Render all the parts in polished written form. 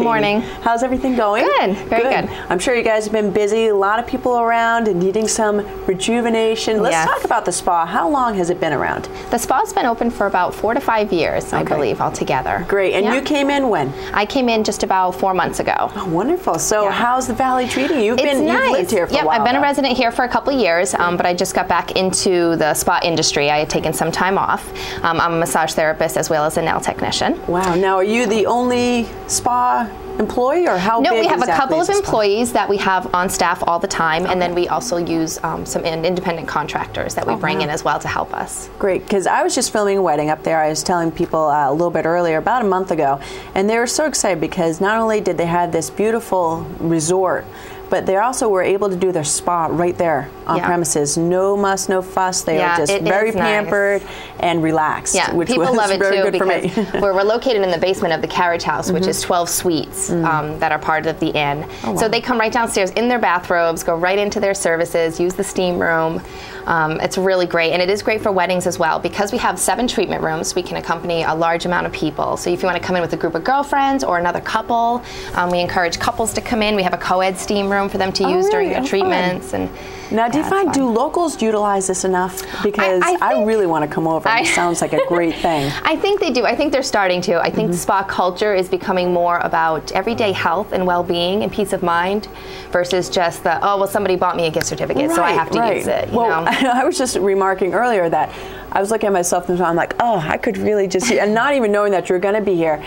morning. How's everything going? Good, very good. I'm sure you guys have been busy, a lot of people around and needing some rejuvenation. Let's talk about the spa. How long has it been around? The spa's been open for about 4 to 5 years, I believe, altogether. Great. And you came in when? I came in just about 4 months ago. Oh, wonderful. So how's the Valley treating you? It's nice. You've lived here for a while. I've been a resident here for a couple of years, but I just got back into the spa industry. I had taken some time off. I'm a massage therapist as well as a nail technician. Wow. Now, are you the only spa employee, or how big No, we have is a couple of spa? employees that we have on staff all the time, and then we also use some independent contractors that we bring in as well to help us. Great, because I was just filming a wedding up there. I was telling people a little bit earlier, about a month ago, and they were so excited because not only did they have this beautiful resort, but they also were able to do their spa right there on premises. No muss, no fuss. They are just very pampered and relaxed. Yeah, which people was love it very too good for me. because we're located in the basement of the carriage house, which is 12 suites that are part of the inn. Oh, wow. So they come right downstairs in their bathrobes, go right into their services, use the steam room. It's really great, and it is great for weddings as well because we have 7 treatment rooms. We can accompany a large amount of people. So if you want to come in with a group of girlfriends or another couple, we encourage couples to come in. We have a co-ed steam room for them to use during their treatments. And now, do you find, do locals utilize this enough? Because I really want to come over. It sounds like a great thing. I think they do. I think they're starting to. I think the spa culture is becoming more about everyday health and well-being and peace of mind versus just the, oh, well, somebody bought me a gift certificate, so I have to use it. You know? I was just remarking earlier that I was looking at myself and I'm like, oh, I could really just, and not even knowing that you're going to be here.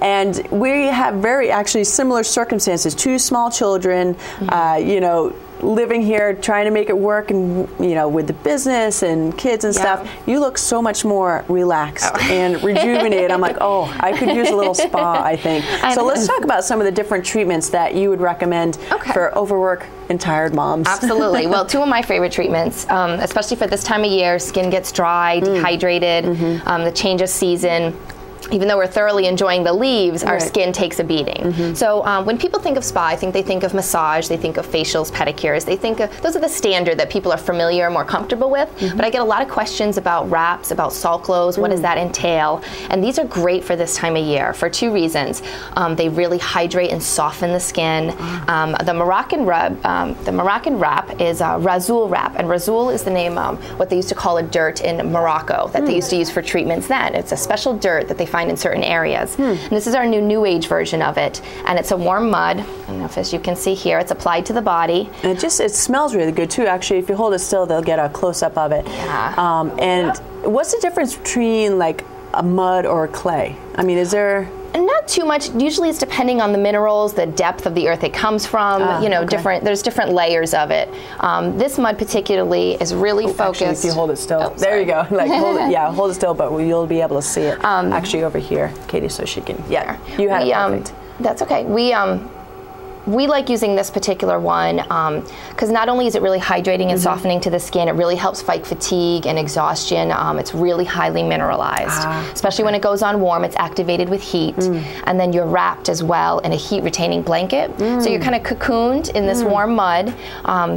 And we have very actually similar circumstances. 2 small children, you know, living here, trying to make it work, and you know, with the business and kids and stuff. You look so much more relaxed and rejuvenated. I'm like, oh, I could use a little spa, I think. So let's talk about some of the different treatments that you would recommend for overwork and tired moms. Absolutely. Well, 2 of my favorite treatments, especially for this time of year, skin gets dry, dehydrated, the change of season. Even though we're thoroughly enjoying the leaves, our skin takes a beating. So when people think of spa, I think they think of massage, they think of facials, pedicures, they think of, those are the standard that people are familiar and more comfortable with. But I get a lot of questions about wraps, about salt glows, what does that entail? And these are great for this time of year for 2 reasons. They really hydrate and soften the skin. The Moroccan wrap is a Rasoul wrap, and Rasoul is the name, what they used to call a dirt in Morocco that they used to use for treatments then. It's a special dirt that they find in certain areas. And this is our new age version of it, and it's a warm mud. I don't know if, as you can see here, it's applied to the body. And it smells really good too. Actually, if you hold it still, they'll get a close-up of it. And what's the difference between like a mud or a clay? I mean, is there... Not too much. Usually it's depending on the minerals, the depth of the earth it comes from, you know, there's different layers of it. This mud particularly is really focused. Actually, if you hold it still. There you go. Like, hold it still, but you'll be able to see it actually over here, Katie, so she can, you had it perfect. That's okay. We like using this particular one because not only is it really hydrating and softening to the skin, it really helps fight fatigue and exhaustion. It's really highly mineralized, especially when it goes on warm. It's activated with heat, and then you're wrapped as well in a heat-retaining blanket. So you're kind of cocooned in this warm mud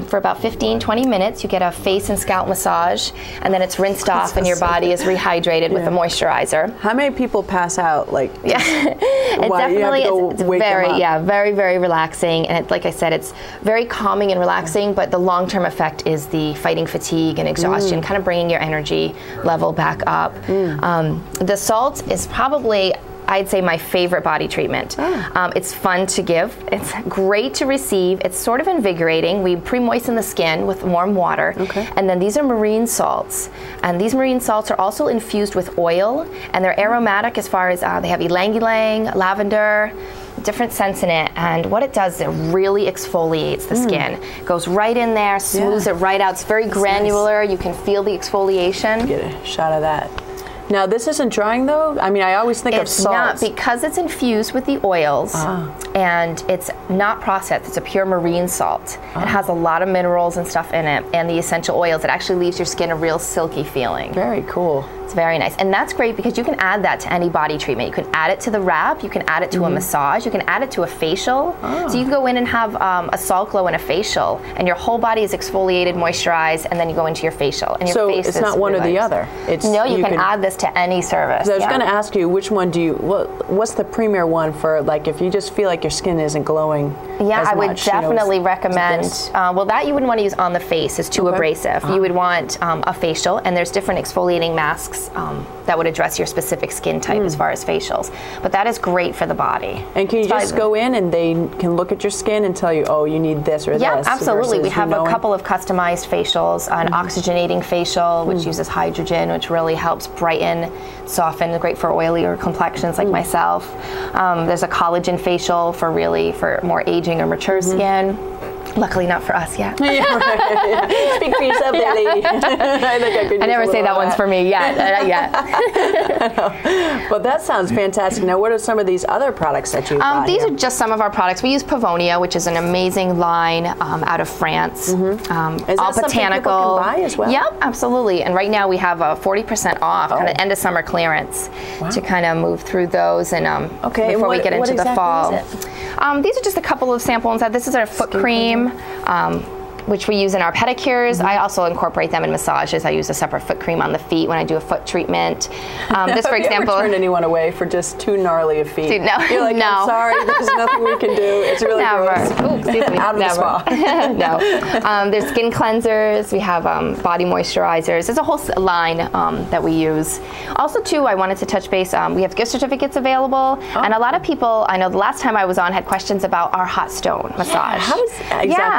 for about 15-20 minutes. You get a face and scalp massage, and then it's rinsed off, and your body is rehydrated with a moisturizer. How many people pass out? Like, it's very, very relaxing. And like I said, it's very calming and relaxing, but the long-term effect is the fighting fatigue and exhaustion, kind of bringing your energy level back up. The salt is probably, I'd say, my favorite body treatment. It's fun to give. It's great to receive. It's sort of invigorating. We pre-moisten the skin with warm water. And then these are marine salts. And these marine salts are also infused with oil, and they're aromatic as far as they have ylang-ylang, lavender, different scents in it, and what it does is it really exfoliates the skin. It goes right in there, smooths it right out. It's very granular. You can feel the exfoliation. Get a shot of that. Now, this isn't drying though? I mean, I always think of salt. It's not, because it's infused with the oils, and it's not processed. It's a pure marine salt. It has a lot of minerals and stuff in it, and the essential oils. It actually leaves your skin a real silky feeling. Very cool. It's very nice. And that's great because you can add that to any body treatment. You can add it to the wrap, you can add it to a massage, you can add it to a facial. So you can go in and have a salt glow and a facial, and your whole body is exfoliated, moisturized, and then you go into your facial. And your face it's not one or the other. It's, no, you can add this to any service. I was going to ask you, which one do you, what's the premier one for, like, if you just feel like your skin isn't glowing as I would much, definitely recommend, well, that you wouldn't want to use on the face. It's too abrasive. You would want a facial, and there's different exfoliating masks that would address your specific skin type as far as facials. But that is great for the body. And can you just go in and they can look at your skin and tell you, oh, you need this or this? Yeah, absolutely. We have a couple of customized facials, an oxygenating facial, which uses hydrogen, which really helps brighten, soften, great for oilier complexions like myself. There's a collagen facial for more aging or mature skin. Luckily not for us yet. Speak for yourself there, lady. I never say that one's for me yet. But that sounds fantastic. Now, what are some of these other products that you got These are just some of our products. We use Pavonia, which is an amazing line out of France. Is that all something botanical. People can buy as well? Yep, absolutely. And right now we have a 40% off, kind of end of summer clearance to kind of move through those and before we get into the fall. These are just a couple of samples. This is our foot cream. Which we use in our pedicures. I also incorporate them in massages. I use a separate foot cream on the feet when I do a foot treatment. This, for example, have you ever turned anyone away for just too gnarly of feet? No, you're like, no. I'm sorry, there's nothing we can do. It's really gross. Ooh, excuse me. Out of the spa. No. There's skin cleansers. We have body moisturizers. There's a whole line that we use. Also, too, I wanted to touch base. We have gift certificates available, and a lot of people, I know the last time I was on, had questions about our hot stone massage. How does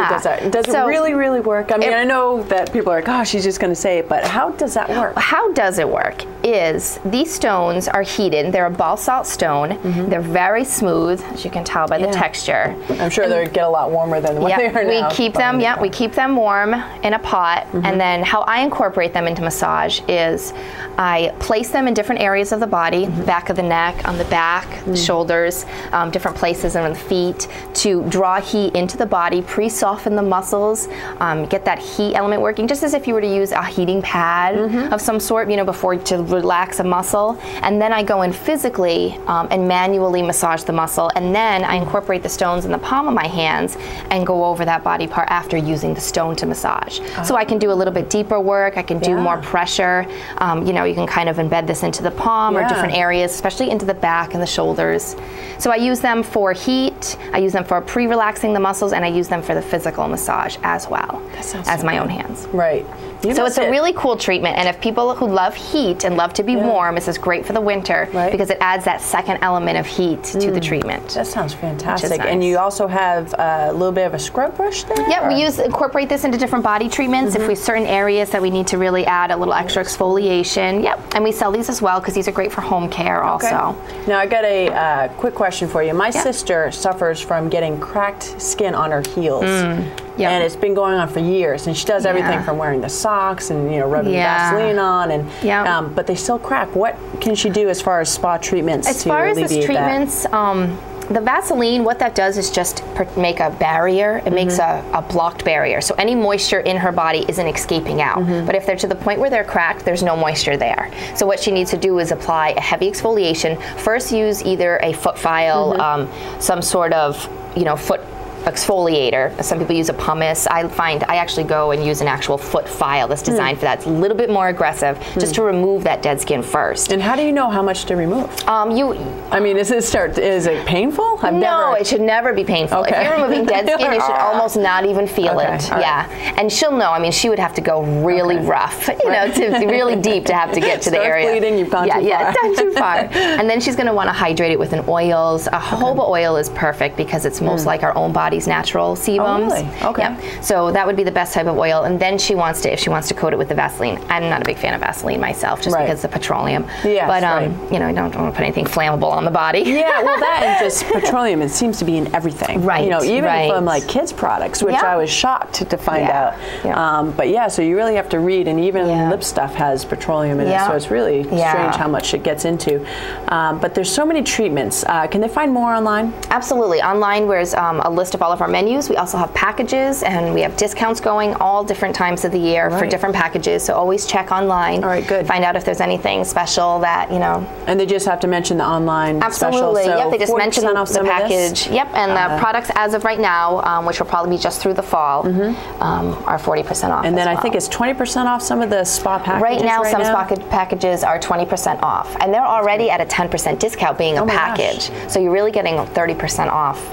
does that? Does it really work? I mean, I know that people are like, oh, she's just going to say it, but how does that work? How does it work is these stones are heated. They're a basalt stone. They're very smooth, as you can tell by the texture. I'm sure they get a lot warmer than what they are now. We keep them, we keep them warm in a pot, and then how I incorporate them into massage is I place them in different areas of the body, back of the neck, on the back, the shoulders, different places on the feet, to draw heat into the body, pre-soften the muscles, get that heat element working, just as if you were to use a heating pad of some sort, before to relax a muscle. And then I go in physically and manually massage the muscle, and then I incorporate the stones in the palm of my hands and go over that body part after using the stone to massage. So I can do a little bit deeper work, I can do more pressure. You can kind of embed this into the palm or different areas, especially into the back and the shoulders. So I use them for heat, I use them for pre-relaxing the muscles, and I use them for the physical massage as well as my own hands. Right. So it's a really cool treatment, and if people who love heat and love to be warm, this is great for the winter because it adds that second element of heat to the treatment. That sounds fantastic. Nice. And you also have a little bit of a scrub brush there? Yeah, we incorporate this into different body treatments. If we certain areas that we need to really add a little extra exfoliation. And we sell these as well because these are great for home care also. Now I got a quick question for you. My sister suffers from getting cracked skin on her heels. And it's been going on for years, and she does everything from wearing the socks and rubbing Vaseline on, and but they still crack. What can she do as far as spa treatments as far as this treatments? The Vaseline, what that does is just make a barrier. It makes a blocked barrier, so any moisture in her body isn't escaping out. But if they're to the point where they're cracked, there's no moisture there. So what she needs to do is apply a heavy exfoliation. First, use either a foot file, some sort of foot exfoliator. Some people use a pumice. I find I actually go and use an actual foot file that's designed for that. It's a little bit more aggressive, just to remove that dead skin first. And how do you know how much to remove? I mean, is it painful? No, it should never be painful. If you're removing dead skin, you should almost not even feel it. And she'll know. I mean, she would have to go really rough, to really deep to have to get to the area. Bleeding, you've gone too far. Yeah, gone too far. And then she's going to want to hydrate it with an oils. A jojoba oil is perfect because it's most like our own body's natural sebums. Oh, really? Okay. Yeah. So that would be the best type of oil. And then if she wants to coat it with the Vaseline. I'm not a big fan of Vaseline myself, just because of the petroleum. Yes, but I don't want to put anything flammable on the body. Yeah, well, that and just petroleum, it seems to be in everything. Right. Even from like kids' products, which I was shocked to find out. But so you really have to read, and even lip stuff has petroleum in it, so it's really strange how much it gets into. But there's so many treatments. Can they find more online? Absolutely. Online, there's a list of all of our menus. We also have packages, and we have discounts going all different times of the year for different packages. So always check online. All right, good. Find out if there's anything special that, you know. And they just have to mention the online special. Absolutely. So yep, they just mention the package. Of yep, and the products as of right now, which will probably be just through the fall, are 40% off. And then I think it's 20% off some of the spa packages. Right now, some spa packages are 20% off, and they're already at a 10% discount being a package. So you're really getting 30% off.